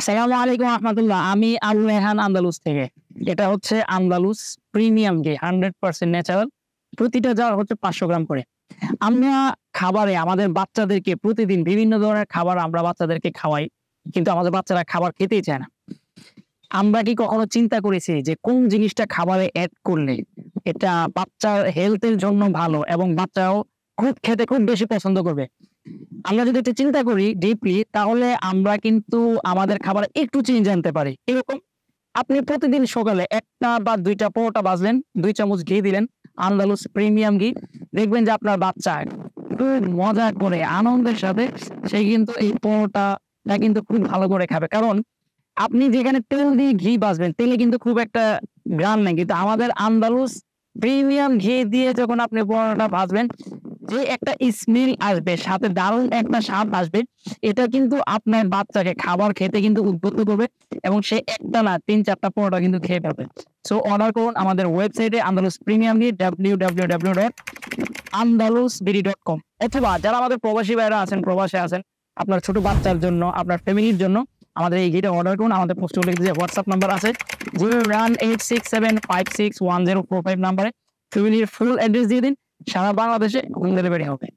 আসসালামু আলাইকুম রহমতুল্লাহ। আমি আবু রেহান আন্দালুস থেকে। এটা হচ্ছে আন্দালুস প্রিমিয়াম ঘি, 100% ন্যাচারাল। প্রতিটা জার হচ্ছে 500 গ্রাম করে। আমরা খাবারে আমাদের বাচ্চাদেরকে প্রতিদিন বিভিন্ন ধরনের খাবার আমরা বাচ্চাদেরকে খাওয়াই, কিন্তু আমাদের বাচ্চারা খাবার খেতেই চায় না। আমরা কি কখনো চিন্তা করেছি যে কোন জিনিসটা খাবারে অ্যাড করলে এটা বাচ্চার হেলথের জন্য ভালো এবং বাচ্চাও খেতে খুব বেশি পছন্দ করবে? আমরা যদি একটু চিন্তা করি ডিপলি, তাহলে আমরা কিন্তু আমাদের খাবারে একটু চেঞ্জ আনতে পারি। এরকম আপনি প্রতিদিন সকালে 1টা বা 2টা পরোটা ভাজলেন, 2 চামচ ঘি দিলেন, আন্দালুস প্রিমিয়াম ঘি। দেখবেন যে আপনার বাচ্চা খুব মজা করে আনন্দের সাথে সে কিন্তু এই পরোটাটা কিন্তু খুব ভালো করে খাবে। কারণ আপনি যেখানে তেল দিয়ে ঘি ভাজবেন, তেলে কিন্তু খুব একটা ঘ্রাণ নেই, কিন্তু আমাদের আন্দালুস প্রিমিয়াম ঘি দিয়ে যখন আপনি পরোটা ভাজবেন, যে একটা স্মেল আসবে, সাথে দারুণ একটা স্বাদ আসবে, এটা কিন্তু আপনার বাচ্চাকে খাবার খেতে কিন্তু উদ্বুদ্ধ করবে এবং সে একটা না 3-4টা পরোটা কিন্তু খেয়ে ফেলবে। সো অর্ডার করুন আমাদের ওয়েবসাইটে আন্দালুস প্রিমিয়াম ঘি www.andalusbiri.com। অথবা যারা আমাদের প্রবাসী ভাইরা আছেন, প্রবাসে আছেন, আপনার ছোট বাচ্চার জন্য, আপনার ফ্যামিলির জন্য আমাদের এই ঘিটা অর্ডার করুন। আমাদের পোস্টে উল্লেখিত যে হোয়াটসঅ্যাপ নাম্বার আছে 01867561045 নাম্বারে ফ্যামিলির ফুল অ্যাড্রেস দিয়ে দিন। সারা বাংলাদেশে হোম ডেলিভারি হবে।